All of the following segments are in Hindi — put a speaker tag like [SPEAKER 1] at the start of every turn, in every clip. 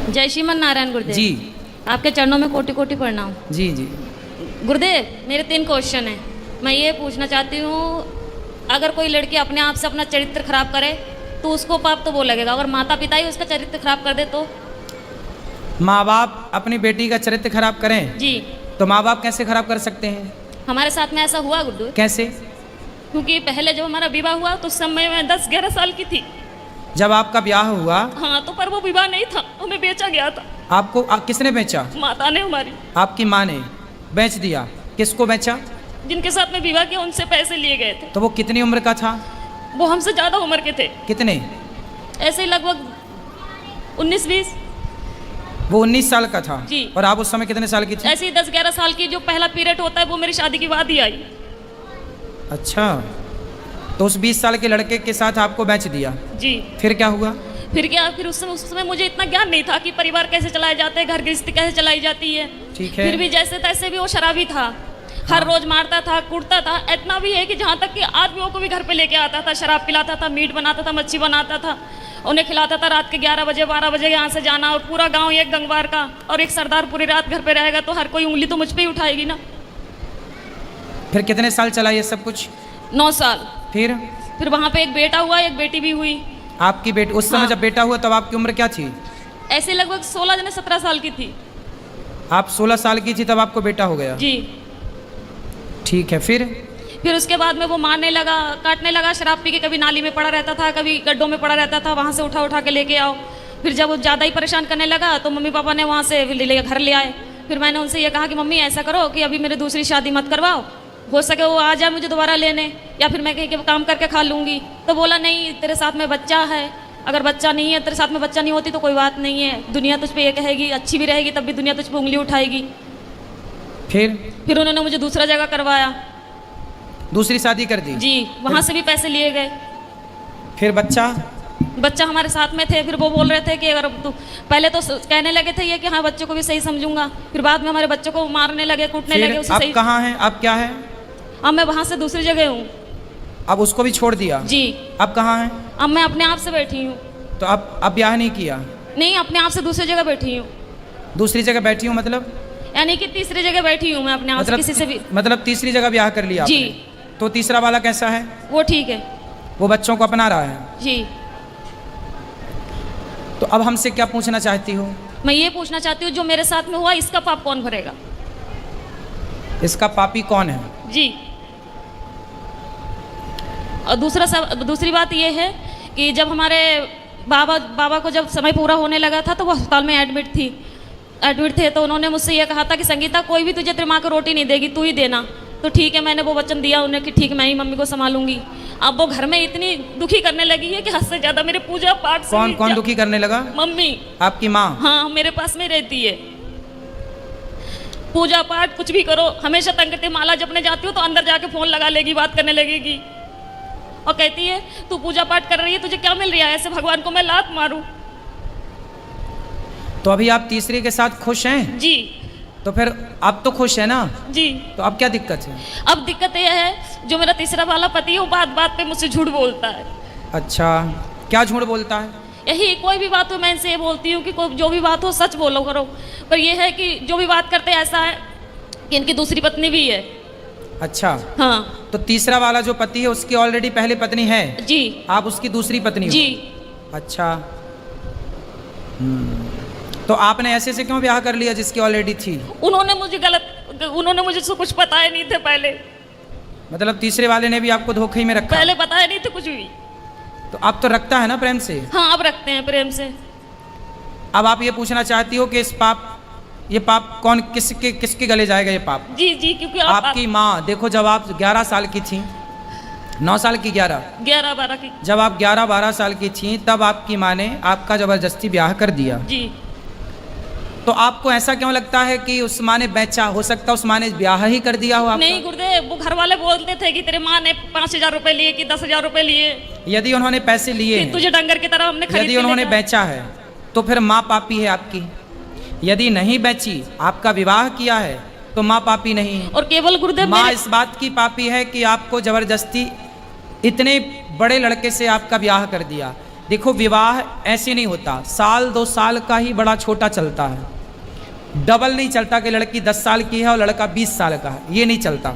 [SPEAKER 1] जय श्रीमन नारायण गुरुदेव
[SPEAKER 2] जी।
[SPEAKER 1] आपके चरणों में कोटि कोटि प्रणाम।
[SPEAKER 2] जी जी।
[SPEAKER 1] गुरुदेव मेरे 3 क्वेश्चन हैं। मैं ये पूछना चाहती हूँ, अगर कोई लड़की अपने आप से अपना चरित्र खराब करे तो उसको पाप तो वो लगेगा, अगर माता पिता ही उसका चरित्र खराब कर दे तो?
[SPEAKER 2] माँ बाप अपनी बेटी का चरित्र खराब करें
[SPEAKER 1] जी।
[SPEAKER 2] तो माँ बाप कैसे खराब कर सकते हैं?
[SPEAKER 1] हमारे साथ में ऐसा हुआ गुरुदेव।
[SPEAKER 2] कैसे?
[SPEAKER 1] क्योंकि पहले जब हमारा विवाह हुआ तो उस समय मैं 10-11 साल की थी।
[SPEAKER 2] जब आपका ब्याह हुआ?
[SPEAKER 1] हाँ, तो पर वो विवाह नहीं था, हमें बेचा गया था।
[SPEAKER 2] आपको किसने बेचा?
[SPEAKER 1] माता ने हमारी।
[SPEAKER 2] आपकी माँ ने बेच दिया? किसको बेचा?
[SPEAKER 1] जिनके साथ में विवाह किया उनसे पैसे लिए गए थे।
[SPEAKER 2] तो वो कितनी उम्र का था?
[SPEAKER 1] वो हमसे ज़्यादा उम्र के थे।
[SPEAKER 2] कितने?
[SPEAKER 1] ऐसे ही लगभग 19-20।
[SPEAKER 2] वो 19 साल का था।
[SPEAKER 1] जी।
[SPEAKER 2] और आप उस समय कितने साल की थी?
[SPEAKER 1] ऐसे ही 10-11 साल की जो पहला पीरियड होता है वो मेरी शादी के बाद ही आई।
[SPEAKER 2] अच्छा, तो उस 20 साल के लड़के के साथ आपको बेच दिया? जी। फिर क्या हुआ?
[SPEAKER 1] फिर क्या, फिर उस समय मुझे इतना ज्ञान नहीं था कि परिवार कैसे चलाए जाते हैं, घर गृहस्थी कैसे चलाई जाती है।
[SPEAKER 2] ठीक है।
[SPEAKER 1] फिर भी जैसे तैसे भी वो शराबी था। हर रोज मारता था, कूटता था। इतना भी है कि जहाँ तक कि आदमियों को भी घर पे लेके आता था, शराब पिलाता था, मीट बनाता था, मच्छी बनाता था, उन्हें खिलाता था। रात के 11 बजे 12 बजे यहाँ से जाना, और पूरा गांव एक गंगवार का और एक सरदार पूरी रात घर पे रहेगा तो हर कोई उंगली तो मुझ पे ही उठाएगी ना।
[SPEAKER 2] फिर कितने साल चला ये सब कुछ?
[SPEAKER 1] 9 साल।
[SPEAKER 2] फिर
[SPEAKER 1] वहाँ पे एक बेटा हुआ, एक बेटी भी हुई।
[SPEAKER 2] आपकी बेटी उस समय जब बेटा हुआ तब आपकी उम्र क्या थी?
[SPEAKER 1] ऐसे लगभग 16-17 साल की थी।
[SPEAKER 2] आप 16 साल की थी तब आपको बेटा हो गया?
[SPEAKER 1] जी।
[SPEAKER 2] ठीक है।
[SPEAKER 1] फिर उसके बाद में वो मारने लगा, काटने लगा, शराब पी के कभी नाली में पड़ा रहता था, कभी गड्ढों में पड़ा रहता था, वहाँ से उठा उठा के लेके आओ। फिर जब वो ज़्यादा ही परेशान करने लगा तो मम्मी पापा ने वहाँ से घर ले आए। फिर मैंने उनसे ये कहा कि मम्मी ऐसा करो कि अभी मेरी दूसरी शादी मत करवाओ, हो सके वो आ जाए मुझे दोबारा लेने, या फिर मैं कहीं के काम करके खा लूँगी। तो बोला नहीं, तेरे साथ में बच्चा है, अगर बच्चा नहीं है, तेरे साथ में बच्चा नहीं होती तो कोई बात नहीं है, दुनिया तुझ पे ये कहेगी, अच्छी भी रहेगी तब भी दुनिया तुझ पे उंगली उठाएगी।
[SPEAKER 2] फिर
[SPEAKER 1] उन्होंने मुझे दूसरा जगह करवाया।
[SPEAKER 2] दूसरी शादी कर दी?
[SPEAKER 1] जी। वहाँ से भी पैसे लिए गए।
[SPEAKER 2] फिर बच्चा
[SPEAKER 1] हमारे साथ में थे। फिर वो बोल रहे थे कि अगर तू, पहले तो कहने लगे थे ये कि हाँ बच्चों को भी सही समझूंगा, फिर बाद में हमारे बच्चों को मारने लगे, कूटने लगे।
[SPEAKER 2] उसे सही। कहाँ हैं अब? क्या है
[SPEAKER 1] अब? मैं वहाँ से दूसरी जगह हूँ।
[SPEAKER 2] अब उसको भी छोड़ दिया?
[SPEAKER 1] जी।
[SPEAKER 2] अब कहाँ हैं?
[SPEAKER 1] अब मैं अपने आप से बैठी हूँ।
[SPEAKER 2] तो अब ब्याह नहीं किया?
[SPEAKER 1] नहीं, अपने आप से दूसरी जगह बैठी हूँ।
[SPEAKER 2] दूसरी जगह बैठी हूँ मतलब?
[SPEAKER 1] यानी कि तीसरी जगह बैठी हूँ मैं अपने आप से, किसी से भी।
[SPEAKER 2] मतलब तीसरी जगह ब्याह कर लिया?
[SPEAKER 1] जी।
[SPEAKER 2] तो तीसरा वाला कैसा है?
[SPEAKER 1] वो ठीक है,
[SPEAKER 2] वो बच्चों को अपना रहा है?
[SPEAKER 1] जी।
[SPEAKER 2] तो अब हमसे क्या पूछना चाहती हो?
[SPEAKER 1] मैं ये पूछना चाहती हूँ, जो मेरे साथ में हुआ इसका पाप कौन भरेगा?
[SPEAKER 2] इसका पापी कौन है?
[SPEAKER 1] जी। और दूसरी बात ये है कि जब हमारे बाबा को जब समय पूरा होने लगा था तो वो अस्पताल में एडमिट थे, तो उन्होंने मुझसे ये कहा था कि संगीता, कोई भी तुझे तेरी माँ को रोटी नहीं देगी, तू ही देना। तो ठीक है, मैंने वो वचन दिया उन्हें कि ठीक, मैं ही मम्मी को संभालूंगी। अब वो घर में इतनी दुखी करने लगी है कि हद से ज्यादा मेरे पूजा पाठ से।
[SPEAKER 2] कौन दुखी करने लगा?
[SPEAKER 1] मम्मी।
[SPEAKER 2] आपकी माँ?
[SPEAKER 1] हाँ, मेरे पास में रहती है। पूजा पाठ कुछ भी करो, हमेशा तंग करती। माला जपने जाती हूँ तो अंदर जाके फोन लगा लेगी, बात करने लगेगी और कहती है तू पूजा पाठ कर रही है, तुझे क्या मिल रहा है, ऐसे भगवान को मैं लात मारूं।
[SPEAKER 2] तो अभी आप तीसरी के साथ खुश हैं?
[SPEAKER 1] जी।
[SPEAKER 2] तो फिर आप तो खुश है ना?
[SPEAKER 1] जी।
[SPEAKER 2] तो अब क्या दिक्कत है?
[SPEAKER 1] अब दिक्कत यह है, जो मेरा तीसरा वाला पति है वो बात बात पे मुझसे झूठ बोलता है।
[SPEAKER 2] अच्छा, क्या झूठ बोलता है?
[SPEAKER 1] यही, कोई भी बात हो मैं इनसे ये बोलती हूँ कि जो भी बात हो सच बोलो करो, पर यह है कि जो भी बात करते ऐसा है कि इनकी दूसरी पत्नी भी है। अच्छा। हाँ।
[SPEAKER 2] तो तीसरा वाला जो पति है उसकी ऑलरेडी पहले पत्नी है?
[SPEAKER 1] जी।
[SPEAKER 2] आप उसकी दूसरी पत्नी हो?
[SPEAKER 1] जी।
[SPEAKER 2] अच्छा। तो आपने ऐसे क्यों ब्याह कर लिया जिसकी ऑलरेडी थी?
[SPEAKER 1] उन्होंने मुझे कुछ बताया नहीं थे पहले।
[SPEAKER 2] मतलब तीसरे वाले ने भी आपको धोखे में रखा?
[SPEAKER 1] पहले बताया नहीं थे कुछ भी।
[SPEAKER 2] तो अब तो रखता है ना प्रेम से?
[SPEAKER 1] हाँ, अब रखते हैं प्रेम से।
[SPEAKER 2] अब आप ये पूछना चाहती हो कि ये पाप कौन किसके गले जाएगा ये पाप?
[SPEAKER 1] जी जी, क्योंकि
[SPEAKER 2] आपकी माँ। देखो, जब आप 11 साल की थी, 9 साल की
[SPEAKER 1] 11-12 की,
[SPEAKER 2] जब आप 11-12 साल की थी तब आपकी माँ ने आपका जबरदस्ती ब्याह कर दिया।
[SPEAKER 1] जी।
[SPEAKER 2] तो आपको ऐसा क्यों लगता है कि उस माँ ने बेचा? हो सकता है उस माँ ने ब्याह ही कर दिया हो आपका?
[SPEAKER 1] नहीं गुरुदेव, वो घर वाले बोलते थे कि तेरे माँ ने 5,000 रुपए लिए कि 10,000 रुपए लिए।
[SPEAKER 2] यदि उन्होंने पैसे लिए,
[SPEAKER 1] तुझे डंगर की तरह हमने खरीद,
[SPEAKER 2] यदि उन्होंने बेचा है तो फिर माँ पापी है आपकी। यदि नहीं बेची, आपका विवाह किया है तो माँ पापी नहीं।
[SPEAKER 1] और केवल गुरुदेव,
[SPEAKER 2] माँ इस बात की पापी है कि आपको जबरदस्ती इतने बड़े लड़के से आपका ब्याह कर दिया। देखो विवाह ऐसे नहीं होता, साल 2 साल का ही बड़ा छोटा चलता है, डबल नहीं चलता कि लड़की 10 साल की है और लड़का 20 साल का है, ये नहीं चलता।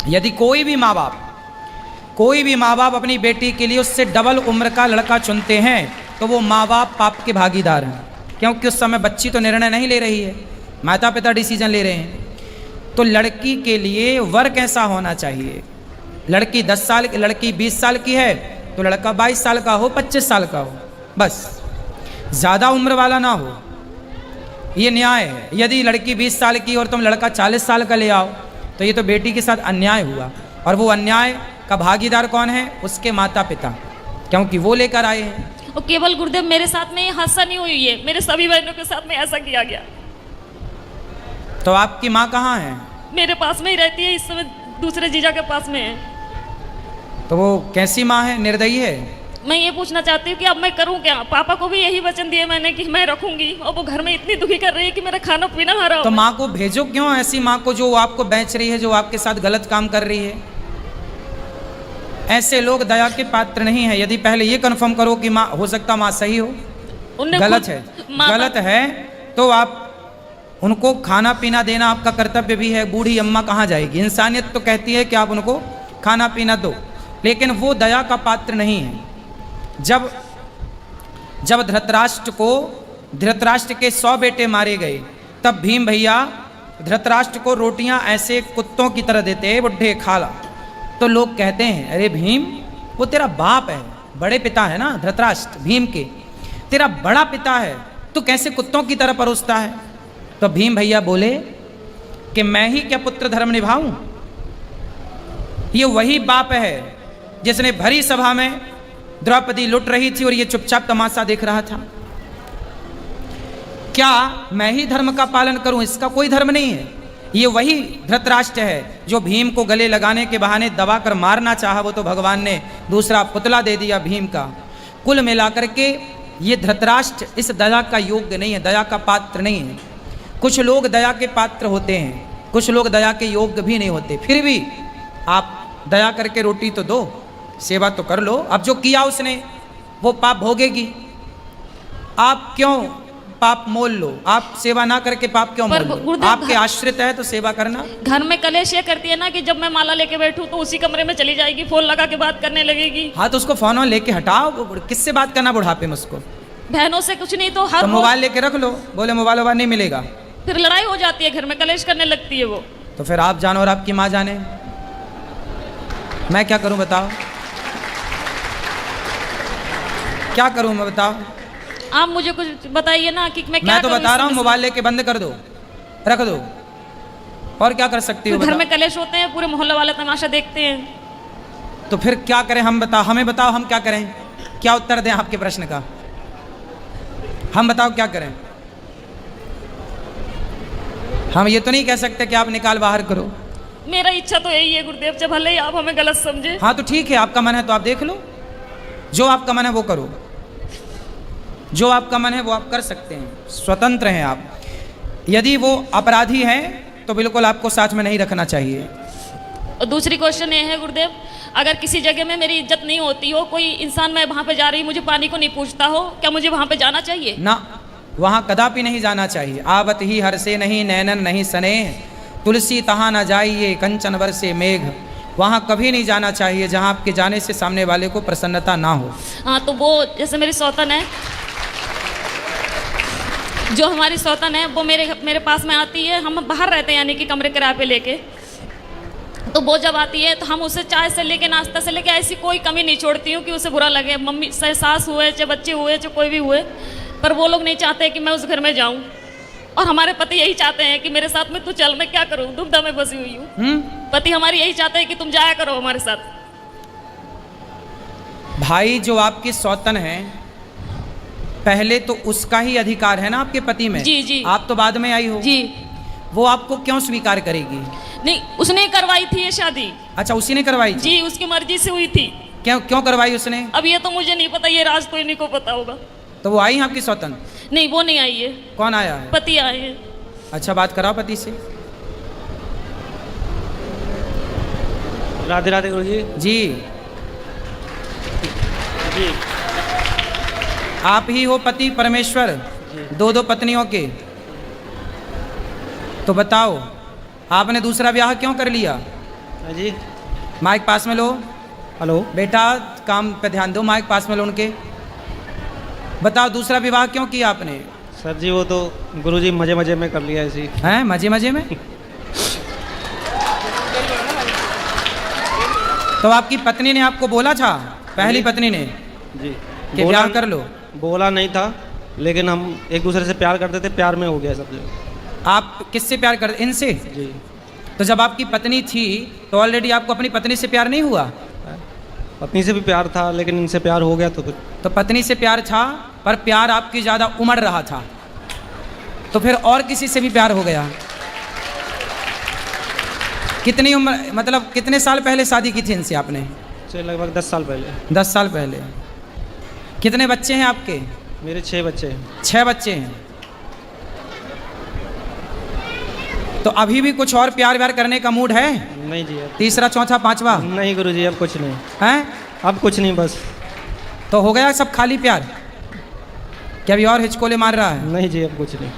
[SPEAKER 2] यदि कोई भी माँ बाप अपनी बेटी के लिए उससे डबल उम्र का लड़का चुनते हैं तो वो माँ बाप पाप के भागीदार हैं, क्योंकि उस समय बच्ची तो निर्णय नहीं ले रही है, माता पिता डिसीजन ले रहे हैं। तो लड़की के लिए वर कैसा होना चाहिए, लड़की 10 साल, लड़की 20 साल की है तो लड़का 22 साल का हो, 25 साल का हो, बस ज़्यादा उम्र वाला ना हो, ये न्याय है। यदि लड़की 20 साल की और तुम लड़का 40 साल का ले आओ तो ये तो बेटी के साथ अन्याय हुआ, और वो अन्याय का भागीदार कौन है, उसके माता पिता, क्योंकि वो लेकर आए हैं।
[SPEAKER 1] और केवल गुरुदेव मेरे साथ में ये हादसा नहीं हुई है, मेरे सभी बहनों के साथ में ऐसा किया गया।
[SPEAKER 2] तो आपकी माँ कहाँ है?
[SPEAKER 1] मेरे पास में ही रहती है, इस समय दूसरे जीजा के पास में है।
[SPEAKER 2] तो वो कैसी माँ है, निर्दयी है?
[SPEAKER 1] मैं ये पूछना चाहती हूँ कि अब मैं करूँ क्या? पापा को भी यही वचन दिए मैंने कि मैं रखूंगी, और वो घर में इतनी दुखी कर रही है कि मेरा खाना पीना हरा।
[SPEAKER 2] तो माँ को भेजो क्यों, ऐसी माँ को जो आपको बेच रही है, जो आपके साथ गलत काम कर रही है। ऐसे लोग दया के पात्र नहीं है। यदि पहले ये कंफर्म करो कि माँ, हो सकता माँ सही हो, गलत है तो आप उनको खाना पीना देना आपका कर्तव्य भी है। बूढ़ी अम्मा कहाँ जाएगी, इंसानियत तो कहती है कि आप उनको खाना पीना दो, लेकिन वो दया का पात्र नहीं है। जब धृतराष्ट्र के 100 बेटे मारे गए, तब भीम भैया धृतराष्ट्र को रोटियां ऐसे कुत्तों की तरह देते, बुढ़े खा ला। तो लोग कहते हैं अरे भीम, वो तेरा बाप है, बड़े पिता है ना धृतराष्ट्र भीम के, तेरा बड़ा पिता है, तो कैसे कुत्तों की तरह परोसता है। तो भीम भैया बोले कि मैं ही क्या पुत्र धर्म निभाऊं। ये वही बाप है जिसने भरी सभा में द्रौपदी लुट रही थी और ये चुपचाप तमाशा देख रहा था। क्या मैं ही धर्म का पालन करूं, इसका कोई धर्म नहीं है। ये वही धृतराष्ट्र है जो भीम को गले लगाने के बहाने दबाकर मारना चाहा, वो तो भगवान ने दूसरा पुतला दे दिया भीम का। कुल मिलाकर के ये धृतराष्ट्र इस दया का योग्य नहीं है, दया का पात्र नहीं है। कुछ लोग दया के पात्र होते हैं, कुछ लोग दया के योग्य भी नहीं होते। फिर भी आप दया करके रोटी तो दो, सेवा तो कर लो। अब जो किया उसने वो पाप भोगेगी, आप क्यों पाप मोल लो, आप सेवा ना करके पाप क्यों मोल लो। आपके आश्रित है तो सेवा करना।
[SPEAKER 1] घर में कलेश ये करती है ना कि जब मैं माला लेके बैठूं तो उसी कमरे में चली जाएगी, फोन लगा के बात करने लगेगी।
[SPEAKER 2] हाँ तो उसको फोन लेके हटाओ, किससे बात करना बुढ़ापे में उसको,
[SPEAKER 1] बहनों से कुछ नहीं तो हर
[SPEAKER 2] मोबाइल लेके रख लो, बोले मोबाइल नहीं मिलेगा,
[SPEAKER 1] फिर लड़ाई हो जाती है, घर में कलेश करने लगती है वो।
[SPEAKER 2] तो फिर आप जानो और आपकी माँ जाने, मैं क्या करूं बताओ, क्या करूं मैं बताओ।
[SPEAKER 1] आप मुझे कुछ बताइए ना कि मैं क्या
[SPEAKER 2] तो बता रहा हूँ, मोबाइल लेके बंद कर दो, रख दो, और क्या कर सकती हो।
[SPEAKER 1] घर में कलेश होते हैं, पूरे मोहल्ले वाले तमाशा देखते हैं,
[SPEAKER 2] तो फिर क्या करें हम, बताओ हमें, बताओ हम क्या करें, क्या उत्तर दें आपके प्रश्न का, हम बताओ क्या करें। हम ये तो नहीं कह सकते कि आप निकाल बाहर करो।
[SPEAKER 1] मेरा इच्छा तो यही है गुरुदेव, जब भले ही आप हमें गलत समझे।
[SPEAKER 2] हाँ तो ठीक है, आपका मन है तो आप देख लो, जो आपका मन है वो करो, जो आपका मन है वो आप कर सकते हैं, स्वतंत्र हैं आप। यदि वो अपराधी हैं तो बिल्कुल आपको साथ में नहीं रखना चाहिए।
[SPEAKER 1] और दूसरी क्वेश्चन ये है गुरुदेव, अगर किसी जगह में मेरी इज्जत नहीं होती हो, कोई इंसान मैं वहाँ पे जा रही, मुझे पानी को नहीं पूछता हो, क्या मुझे वहाँ पे जाना चाहिए?
[SPEAKER 2] ना, वहाँ कदापि नहीं जाना चाहिए। आवत ही हर से नहीं नैनन नहीं स्नेह, तुलसी तहाँ न जाइए कंचन बरसे मेघ। वहाँ कभी नहीं जाना चाहिए जहाँ आपके जाने से सामने वाले को प्रसन्नता ना हो।
[SPEAKER 1] हाँ तो वो जैसे मेरी सौतन है, जो हमारी सौतन है वो मेरे पास में आती है, हम बाहर रहते हैं यानी कि कमरे किराए पे लेके, तो वो जब आती है तो हम उसे चाय से लेके नाश्ता से लेके ऐसी कोई कमी नहीं छोड़ती हूँ कि उसे बुरा लगे। मम्मी चाहे सास हुए, चाहे बच्चे हुए, चाहे कोई भी हुए, पर वो लोग नहीं चाहते कि मैं उस घर में जाऊँ, और हमारे पति यही चाहते हैं कि मेरे साथ में तू चल, मैं क्या करूँ, दुविधा में फंसी हुई हूँ। पति हमारी यही चाहते हैं कि तुम जाया करो हमारे साथ।
[SPEAKER 2] भाई जो आपकी सौतन है, पहले तो उसका ही अधिकार है ना आपके पति में।
[SPEAKER 1] जी जी।
[SPEAKER 2] आप तो बाद में आई हो
[SPEAKER 1] जी।
[SPEAKER 2] वो आपको क्यों स्वीकार करेगी?
[SPEAKER 1] नहीं, उसने करवाई थी ये शादी।
[SPEAKER 2] अच्छा, उसी ने करवाई थी?
[SPEAKER 1] जी, उसकी मर्जी से हुई थी।
[SPEAKER 2] क्यों करवाई उसने?
[SPEAKER 1] अब ये तो मुझे नहीं पता, ये राज तो इन्हीं को पता होगा।
[SPEAKER 2] तो वो आई आपकी सौतन?
[SPEAKER 1] नहीं, वो नहीं आई है।
[SPEAKER 2] कौन आया है?
[SPEAKER 1] पति आए हैं।
[SPEAKER 2] अच्छा, बात कराओ पति से।
[SPEAKER 3] राधे राधे गुरु जी।
[SPEAKER 2] जी
[SPEAKER 3] जी
[SPEAKER 2] आप ही हो पति परमेश्वर, दो दो पत्नियों के। तो बताओ आपने दूसरा विवाह क्यों कर लिया?
[SPEAKER 3] हाँ जी।
[SPEAKER 2] माइक पास में लो।
[SPEAKER 3] हेलो।
[SPEAKER 2] बेटा काम पे ध्यान दो, माइक पास में लो उनके। बताओ दूसरा विवाह क्यों किया आपने?
[SPEAKER 3] सर जी वो तो गुरुजी मजे मजे में कर लिया ऐसी।
[SPEAKER 2] हैं मजे मजे में? तो आपकी पत्नी ने आपको बोला था, पहली पत्नी ने,
[SPEAKER 3] जी
[SPEAKER 2] कि ब्याह कर लो?
[SPEAKER 3] बोला नहीं था, लेकिन हम एक दूसरे से प्यार करते थे, प्यार में हो गया सब जो।
[SPEAKER 2] आप किससे प्यार करते? इनसे?
[SPEAKER 3] जी।
[SPEAKER 2] तो जब आपकी पत्नी थी तो ऑलरेडी आपको अपनी पत्नी से प्यार नहीं हुआ?
[SPEAKER 3] पत्नी से भी प्यार था, लेकिन इनसे प्यार हो गया तो फिर।
[SPEAKER 2] तो पत्नी से प्यार था, पर प्यार आपकी ज़्यादा उमड़ रहा था, तो फिर और किसी से भी प्यार हो गया। कितनी उम्र, मतलब कितने साल पहले शादी की थी इनसे आपने?
[SPEAKER 3] से लगभग 10 साल पहले।
[SPEAKER 2] 10 साल पहले। कितने बच्चे हैं आपके?
[SPEAKER 3] मेरे 6 बच्चे हैं।
[SPEAKER 2] 6 बच्चे हैं। तो अभी भी कुछ और प्यार व्यार करने का मूड है?
[SPEAKER 3] नहीं जी अब।
[SPEAKER 2] तीसरा चौथा पांचवा?
[SPEAKER 3] नहीं गुरुजी अब कुछ नहीं।
[SPEAKER 2] हैं?
[SPEAKER 3] अब कुछ नहीं बस।
[SPEAKER 2] तो हो गया सब खाली प्यार? क्या अभी और हिचकोले मार रहा है?
[SPEAKER 3] नहीं जी अब कुछ नहीं।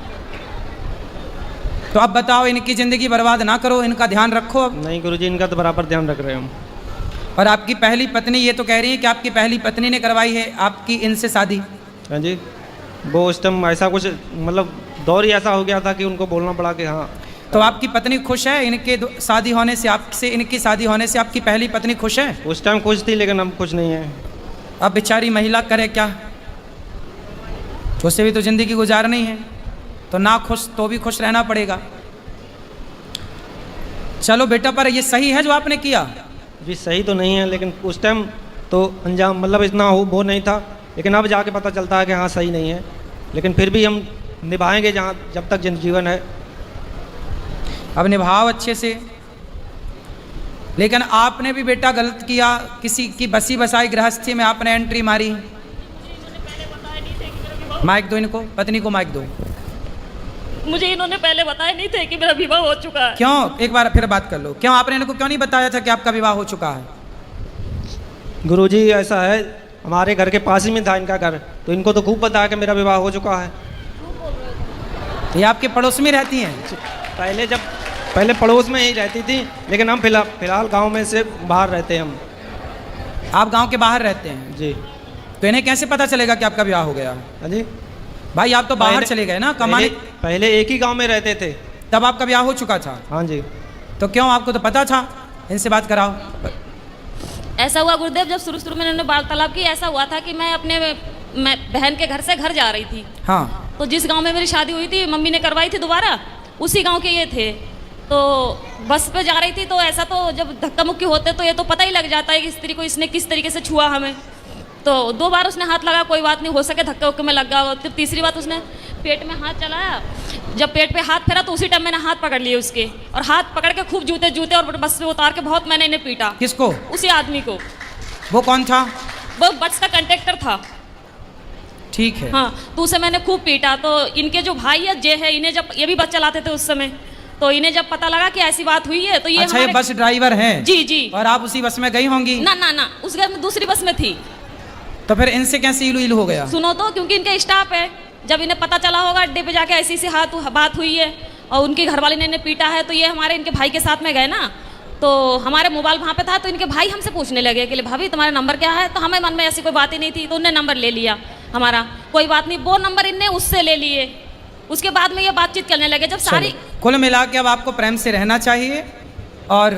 [SPEAKER 2] तो अब बताओ, इनकी ज़िंदगी बर्बाद ना करो, इनका ध्यान रखो अब।
[SPEAKER 3] नहीं गुरुजी इनका तो बराबर ध्यान रख रहे हैं हम।
[SPEAKER 2] और आपकी पहली पत्नी ये तो कह रही है कि आपकी पहली पत्नी ने करवाई है आपकी इनसे शादी?
[SPEAKER 3] हाँ जी। वो उस टाइम ऐसा कुछ मतलब दौर ही ऐसा हो गया था कि उनको बोलना पड़ा कि हाँ।
[SPEAKER 2] तो आपकी पत्नी खुश है इनके शादी होने से, आपसे इनकी शादी होने से? आपकी पहली पत्नी खुश है?
[SPEAKER 3] उस टाइम खुश थी, लेकिन अब कुछ नहीं है।
[SPEAKER 2] अब बेचारी महिला करे क्या, उससे भी तो ज़िंदगी गुजारनी है, तो ना खुश तो भी खुश रहना पड़ेगा। चलो बेटा, पर ये सही है जो आपने किया?
[SPEAKER 3] जी सही तो नहीं है, लेकिन उस टाइम तो अंजाम मतलब इतना वो नहीं था, लेकिन अब जाके पता चलता है कि हाँ सही नहीं है, लेकिन फिर भी हम निभाएंगे जहाँ जब तक जीवन है।
[SPEAKER 2] अब निभाओ अच्छे से। लेकिन आपने भी बेटा गलत किया, किसी की बसी बसाई गृहस्थी में आपने एंट्री मारी। माइक दो इनको, पत्नी को माइक दो।
[SPEAKER 1] मुझे इन्होंने पहले बताया नहीं थे कि मेरा विवाह हो चुका है।
[SPEAKER 2] क्यों? एक बार फिर बात कर लो। क्यों आपने इनको क्यों नहीं बताया था कि आपका विवाह हो चुका है?
[SPEAKER 3] गुरुजी ऐसा है, हमारे घर के पास ही में था इनका घर, तो इनको तो खूब पता है कि मेरा विवाह हो चुका है।
[SPEAKER 2] ये आपके पड़ोस में रहती हैं?
[SPEAKER 3] पहले पड़ोस में ही रहती थी, लेकिन हम फिलहाल गांव में से बाहर रहते हैं हम।
[SPEAKER 2] आप गांव के बाहर रहते हैं?
[SPEAKER 3] जी।
[SPEAKER 2] तो इन्हें कैसे पता चलेगा कि आपका विवाह हो गया?
[SPEAKER 3] हाँ जी।
[SPEAKER 2] भाई आप तो बाहर चले गए ना कमाने।
[SPEAKER 3] पहले एक ही गांव में रहते थे,
[SPEAKER 2] तब आपका विवाह हो चुका था?
[SPEAKER 3] हाँ जी।
[SPEAKER 2] तो क्यों, आपको तो पता था? इनसे बात कराओ।
[SPEAKER 1] ऐसा हुआ गुरुदेव, जब शुरू में इन्होंने वार्तालाप की, ऐसा हुआ था कि मैं बहन के घर से घर जा रही थी।
[SPEAKER 2] हाँ।
[SPEAKER 1] तो जिस गांव में मेरी शादी हुई थी, मम्मी ने करवाई थी दोबारा, उसी गांव के ये थे। तो बस पे जा रही थी, तो ऐसा तो जब धक्का मुक्की होते तो ये तो पता ही लग जाता है कि स्त्री को इसने किस तरीके से छुआ हमें। तो 2 बार उसने हाथ लगा, कोई बात नहीं, हो सके धक्के उक्के में लग गया। फिर तीसरी बात उसने पेट में हाथ चलाया, जब पेट पे हाथ फेरा तो उसी टाइम मैंने हाथ पकड़ लिए उसके, और हाथ पकड़ के खूब जूते और बस से उतार के बहुत मैंने इन्हें पीटा।
[SPEAKER 2] किसको?
[SPEAKER 1] उसी आदमी को।
[SPEAKER 2] वो कौन था?
[SPEAKER 1] वो बस का कंडक्टर था।
[SPEAKER 2] ठीक है।
[SPEAKER 1] हाँ, तो उसे मैंने खूब पीटा। तो इनके जो भाई है जे है, इन्हें जब ये भी बस चलाते थे उस समय, तो इन्हें जब पता लगा कि ऐसी बात हुई है तो ये
[SPEAKER 2] अच्छा, ये बस ड्राइवर हैं?
[SPEAKER 1] जी जी।
[SPEAKER 2] और आप उसी बस में गई होंगी?
[SPEAKER 1] ना, उस घर में दूसरी बस में थी।
[SPEAKER 2] तो फिर इनसे कैसे इलू हो गया?
[SPEAKER 1] सुनो तो, क्योंकि इनके स्टाफ है, जब इन्हें पता चला होगा अड्डे पे जाके ऐसी बात हुई है और उनकी घरवाली ने इन्हें पीटा है, तो ये हमारे इनके भाई के साथ में गए ना, तो हमारे मोबाइल वहाँ पे था, तो इनके भाई हमसे पूछने लगे कि भाभी तुम्हारा नंबर क्या है? तो हमें मन में ऐसी कोई बात ही नहीं थी, तो उनने नंबर ले लिया हमारा। कोई बात नहीं, वो नंबर इनने उससे ले लिए। उसके बाद में ये बातचीत करने लगे जब सारी।
[SPEAKER 2] कुल मिला के अब आपको प्रेम से रहना चाहिए, और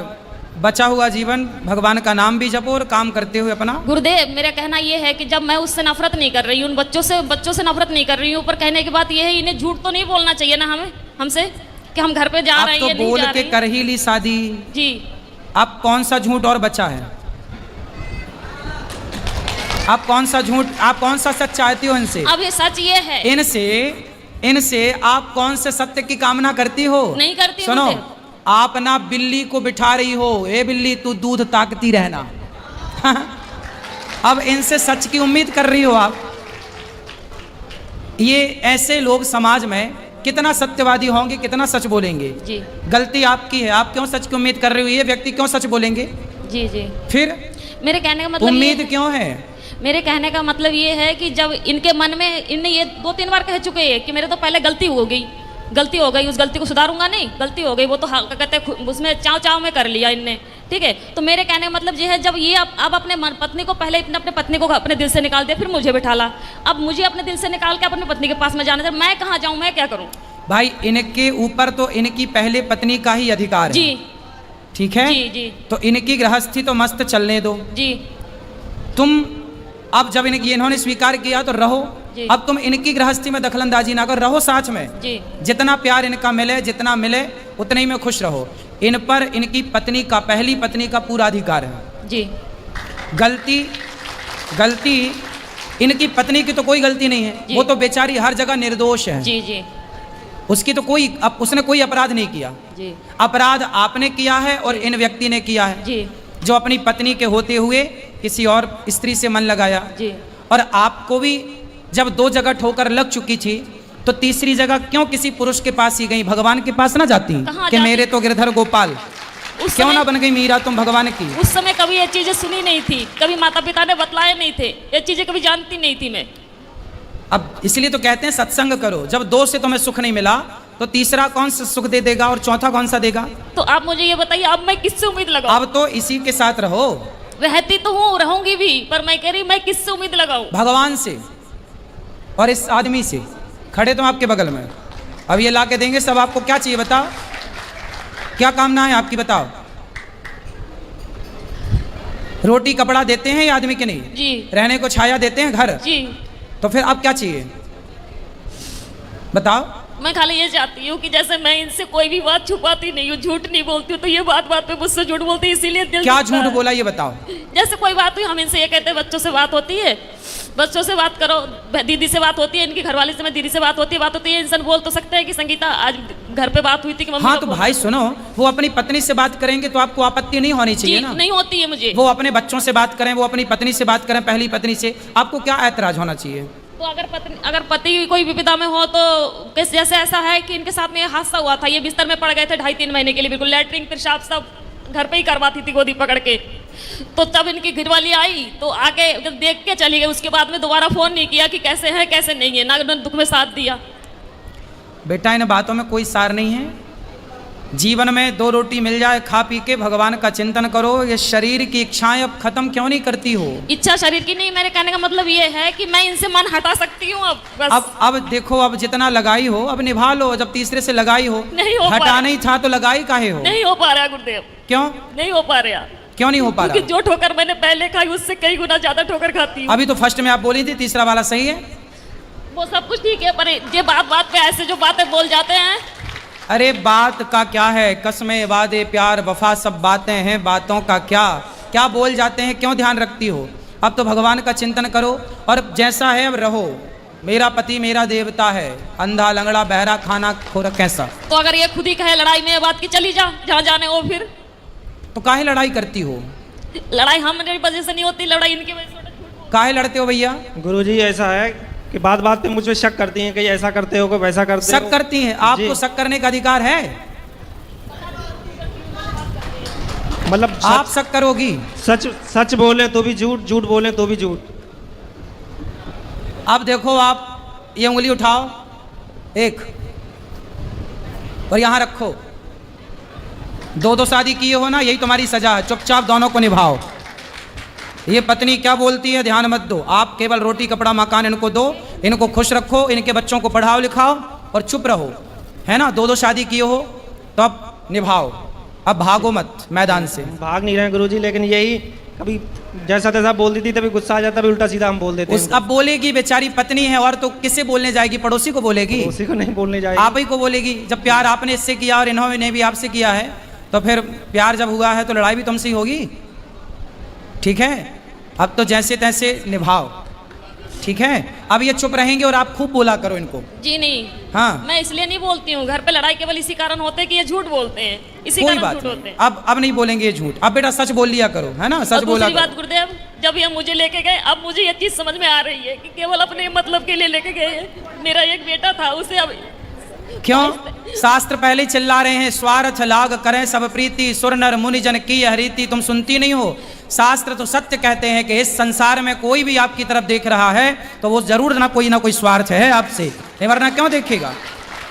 [SPEAKER 2] बचा हुआ जीवन भगवान का नाम भी जपो और काम करते हुए अपना।
[SPEAKER 1] गुरुदेव, मेरा कहना ये है कि जब मैं उससे नफरत नहीं कर रही हूँ, उन बच्चों से नफरत नहीं कर रही हूँ, ऊपर कहने की बात ये है, इन्हें झूठ तो नहीं बोलना चाहिए ना हमसे कि हम घर पे जा रहे हैं,
[SPEAKER 2] तो
[SPEAKER 1] ये नहीं
[SPEAKER 2] बोल
[SPEAKER 1] जा
[SPEAKER 2] के
[SPEAKER 1] रहे
[SPEAKER 2] कर ही ली शादी
[SPEAKER 1] जी।
[SPEAKER 2] अब कौन सा झूठ और बचा है? आप कौन सा झूठ, आप कौन सा सच चाहती हो इनसे?
[SPEAKER 1] अब ये सच ये है,
[SPEAKER 2] इनसे आप कौन से सत्य की कामना करती हो?
[SPEAKER 1] नहीं करती।
[SPEAKER 2] सुनो, आप ना बिल्ली को बिठा रही हो, ए बिल्ली तू दूध ताकती रहना। अब इनसे सच की उम्मीद कर रही हो आप। ये ऐसे लोग समाज में कितना सत्यवादी होंगे, कितना सच बोलेंगे
[SPEAKER 1] जी।
[SPEAKER 2] गलती आपकी है, आप क्यों सच की उम्मीद कर रही हो? ये व्यक्ति क्यों सच बोलेंगे?
[SPEAKER 1] जी जी।
[SPEAKER 2] फिर
[SPEAKER 1] मेरे कहने का मतलब
[SPEAKER 2] उम्मीद क्यों है?
[SPEAKER 1] मेरे कहने का मतलब ये है कि जब इनके मन में, इनने ये 2-3 बार कह चुके हैं कि मेरे तो पहले गलती हो गई, उस गलती को सुधारूंगा नहीं, गलती हो गई, वो तो कहते उसमें चाव में कर लिया इनने, ठीक है। तो मेरे कहने का मतलब ये है, जब ये अब अपने पत्नी को पहले अपने पत्नी को अपने दिल से निकाल दिया, फिर मुझे बिठाला, अब मुझे अपने दिल से निकाल के अपनी पत्नी के पास में जाना था, मैं कहाँ जाऊँ, मैं क्या करूँ?
[SPEAKER 2] भाई इनके ऊपर तो इनकी पहले पत्नी का ही अधिकार है।
[SPEAKER 1] जी
[SPEAKER 2] ठीक है
[SPEAKER 1] जी जी
[SPEAKER 2] तो इनकी गृहस्थी तो मस्त चलने दो।
[SPEAKER 1] जी
[SPEAKER 2] तुम अब जब इन्होंने स्वीकार किया तो रहो, अब तुम इनकी गृहस्थी में दखलंदाजी ना करो, रहो साथ में।
[SPEAKER 1] जी
[SPEAKER 2] जितना प्यार इनका मिले, जितना मिले उतने ही में खुश रहो। इन पर इनकी पत्नी का, पहली पत्नी का पूरा अधिकार है।
[SPEAKER 1] जी
[SPEAKER 2] गलती इनकी पत्नी की तो कोई गलती नहीं है, वो तो बेचारी हर जगह निर्दोष है।
[SPEAKER 1] जी जी
[SPEAKER 2] उसकी तो उसने कोई अपराध नहीं किया।
[SPEAKER 1] जी
[SPEAKER 2] अपराध आपने किया है और इन व्यक्ति ने किया है,
[SPEAKER 1] जी
[SPEAKER 2] जो अपनी पत्नी के होते हुए किसी और स्त्री से मन लगाया।
[SPEAKER 1] जी
[SPEAKER 2] और आपको भी जब 2 जगह ठोकर लग चुकी थी तो तीसरी जगह क्यों किसी पुरुष के पास ही गई? भगवान के पास ना जाती कि मेरे तो गिरधर गोपाल, क्यों ना बन गई मीरा तुम भगवान की?
[SPEAKER 1] उस समय कभी ये चीजें सुनी नहीं थी, कभी माता पिता ने बतलाए नहीं थे, ये चीजें कभी जानती नहीं थी मैं।
[SPEAKER 2] अब इसलिए तो कहते हैं सत्संग करो। जब 2 से तुम्हें सुख नहीं मिला तो तीसरा कौन सा सुख दे देगा और चौथा कौन सा देगा?
[SPEAKER 1] तो आप मुझे ये बताइए, अब मैं किससे उम्मीद लगाऊं?
[SPEAKER 2] अब तो इसी के साथ रहो।
[SPEAKER 1] रहती तो हूँ, रहूंगी भी, पर मैं कह रही मैं किससे उम्मीद लगाऊं?
[SPEAKER 2] भगवान से और इस आदमी से। खड़े तो आपके बगल में, अब ये ला के देंगे सब। आपको क्या चाहिए बताओ, क्या कामना है आपकी बताओ? रोटी कपड़ा देते हैं ये आदमी के नहीं?
[SPEAKER 1] जी।
[SPEAKER 2] रहने को छाया देते हैं घर?
[SPEAKER 1] जी।
[SPEAKER 2] तो फिर अब क्या चाहिए बताओ?
[SPEAKER 1] मैं खाली ये चाहती हूँ कि जैसे मैं इनसे कोई भी बात छुपाती नहीं हूँ, झूठ नहीं बोलती हूँ, तो ये बात पे मुझसे झूठ बोलती है, इसीलिए दिल
[SPEAKER 2] क्या
[SPEAKER 1] दुखता
[SPEAKER 2] झूठ
[SPEAKER 1] है।
[SPEAKER 2] बोला ये बताओ?
[SPEAKER 1] जैसे कोई बात हुई, हम इनसे ये कहते हैं बच्चों से बात होती है, बच्चों से बात करो, दीदी से बात होती है, इनकी घरवाली से, मैं दीदी से बात होती है, इंसान बोल तो सकते हैं कि संगीता आज घर पे बात हुई थी कि मम्मी
[SPEAKER 2] हाँ
[SPEAKER 1] को
[SPEAKER 2] तो भाई सुनो, वो अपनी पत्नी से बात करेंगे तो आपको आपत्ति नहीं होनी चाहिए ना?
[SPEAKER 1] नहीं होती है मुझे।
[SPEAKER 2] वो अपने बच्चों से बात करें, वो अपनी पत्नी से बात करें, पहली पत्नी से, आपको क्या ऐतराज होना चाहिए?
[SPEAKER 1] तो अगर पति कोई विपदा में हो तो जैसे ऐसा है कि इनके साथ में ये हादसा हुआ था, ये बिस्तर में पड़ गए थे 2.5-3 महीने के लिए, बिल्कुल लैट्रिन पेशाब सब घर पे ही करवाती थी गोदी पकड़ के। तो तब इनकी घरवाली आई तो आके जब देख के चली गई, उसके बाद में दोबारा फोन नहीं किया कि कैसे है कैसे नहीं है, ना उन्होंने दुख में साथ दिया।
[SPEAKER 2] बेटा इन बातों में कोई सार नहीं है। जीवन में 2 रोटी मिल जाए, खा पी के भगवान का चिंतन करो। ये शरीर की इच्छाएं अब खत्म क्यों नहीं करती हो?
[SPEAKER 1] इच्छा शरीर की नहीं, मेरे कहने का मतलब ये है कि मैं इनसे मन हटा सकती हूँ अब बस।
[SPEAKER 2] अब देखो, अब जितना लगाई हो अब निभा लो। जब तीसरे से लगाई हो,
[SPEAKER 1] नहीं हो
[SPEAKER 2] हटा नहीं था तो लगाई काहे हो?
[SPEAKER 1] नहीं हो पा रहा गुरुदेव।
[SPEAKER 2] क्यों
[SPEAKER 1] नहीं हो पा रहा?
[SPEAKER 2] क्यों नहीं हो पा
[SPEAKER 1] क्योंकि
[SPEAKER 2] रहा?
[SPEAKER 1] जो ठोकर मैंने पहले खाई उससे कई गुना ज्यादा ठोकर खाती हूँ।
[SPEAKER 2] अभी तो फर्स्ट में आप बोली थी तीसरा वाला सही है,
[SPEAKER 1] वो सब कुछ ठीक है, पर ये बात पे ऐसे जो बातें बोल जाते हैं।
[SPEAKER 2] अरे बात का क्या है, कसमें वादे प्यार वफा सब बातें हैं, बातों का क्या क्या बोल जाते हैं, क्यों ध्यान रखती हो? अब तो भगवान का चिंतन करो और जैसा है अब रहो। मेरा पति मेरा देवता है, अंधा लंगड़ा बहरा खाना खोरा कैसा?
[SPEAKER 1] तो अगर ये खुद ही कहे लड़ाई में बात की चली जा जहाँ जाने हो, फिर
[SPEAKER 2] तो काहे लड़ाई करती हो?
[SPEAKER 1] लड़ाई हमारी वजह से नहीं होती, लड़ाई इनकी वजह से होती।
[SPEAKER 2] काहे लड़ते हो भैया?
[SPEAKER 3] गुरुजी ऐसा है कि बात बात पे मुझ पे शक करती हैं कि ऐसा करते हो, कोई वैसा करते हो।
[SPEAKER 2] शक करती हैं? आपको
[SPEAKER 3] जी।
[SPEAKER 2] शक करने का अधिकार है,
[SPEAKER 3] मतलब
[SPEAKER 2] आप शक करोगी।
[SPEAKER 3] सच बोले तो भी झूठ, झूठ बोले तो भी झूठ।
[SPEAKER 2] अब देखो, आप ये उंगली उठाओ एक और यहाँ रखो। 2 शादी किए हो ना, यही तुम्हारी सजा है। चुपचाप दोनों को निभाओ। ये पत्नी क्या बोलती है ध्यान मत दो, आप केवल रोटी कपड़ा मकान इनको दो, इनको खुश रखो, इनके बच्चों को पढ़ाओ लिखाओ और चुप रहो, है ना? 2 शादी किए हो तो अब निभाओ, अब भागो मत मैदान से।
[SPEAKER 3] भाग नहीं रहे गुरुजी, लेकिन यही कभी जैसा तैसा बोल देती, तभी गुस्सा आ जाता, भी उल्टा सीधा हम बोल देते हैं।
[SPEAKER 2] अब बोलेगी, बेचारी पत्नी है, और तो किससे बोलने जाएगी? पड़ोसी को बोलेगी?
[SPEAKER 3] उसी को नहीं बोलने जाएगी,
[SPEAKER 2] आप ही को बोलेगी। जब प्यार आपने इससे किया और इन्होंने भी आपसे किया है, तो फिर प्यार जब हुआ है तो लड़ाई भी तुमसे ही होगी। ठीक है, अब तो जैसे तैसे निभाओ, ठीक है? अब ये चुप रहेंगे और आप खूब बोला करो इनको।
[SPEAKER 1] जी नहीं,
[SPEAKER 2] हाँ,
[SPEAKER 1] मैं इसलिए नहीं बोलती हूँ। घर पे लड़ाई केवल इसी कारण होते हैं कि ये झूठ बोलते हैं, इसी
[SPEAKER 2] कोई
[SPEAKER 1] कारण
[SPEAKER 2] बात
[SPEAKER 1] झूठ होते
[SPEAKER 2] नहीं।
[SPEAKER 1] हैं।
[SPEAKER 2] अब नहीं बोलेंगे ये झूठ। अब बेटा सच बोल लिया करो, है ना? सच
[SPEAKER 1] और
[SPEAKER 2] बोला
[SPEAKER 1] दूसरी बात
[SPEAKER 2] करो।
[SPEAKER 1] गुरुदेव, जब ये मुझे लेके गए, अब मुझे ये चीज समझ में आ रही है कि केवल अपने मतलब के लिए लेके गए। मेरा एक बेटा था, उसे अब
[SPEAKER 2] क्यों? शास्त्र पहले ही चिल्ला रहे हैं, स्वार्थ लाग करें सब प्रीति, सुर नर मुनि जन की हरीति। तुम सुनती नहीं हो? शास्त्र तो सत्य कहते हैं कि इस संसार में कोई भी आपकी तरफ देख रहा है तो वो जरूर ना कोई स्वार्थ है आपसे, वरना क्यों देखेगा।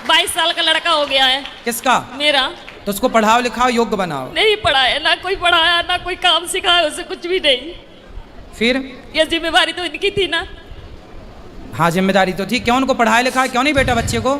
[SPEAKER 1] 22 साल का लड़का हो गया है।
[SPEAKER 2] किसका?
[SPEAKER 1] मेरा।
[SPEAKER 2] तो उसको पढ़ाओ लिखाओ, योग्य बनाओ।
[SPEAKER 1] नहीं पढ़ाया, ना कोई पढ़ाया, ना कोई काम सिखाया, उसे कुछ भी नहीं।
[SPEAKER 2] फिर
[SPEAKER 1] ये जिम्मेवारी तो इनकी थी ना।
[SPEAKER 2] हाँ जिम्मेदारी तो थी, क्यों उनको पढ़ाया लिखाया क्यों नहीं बेटा बच्चे को?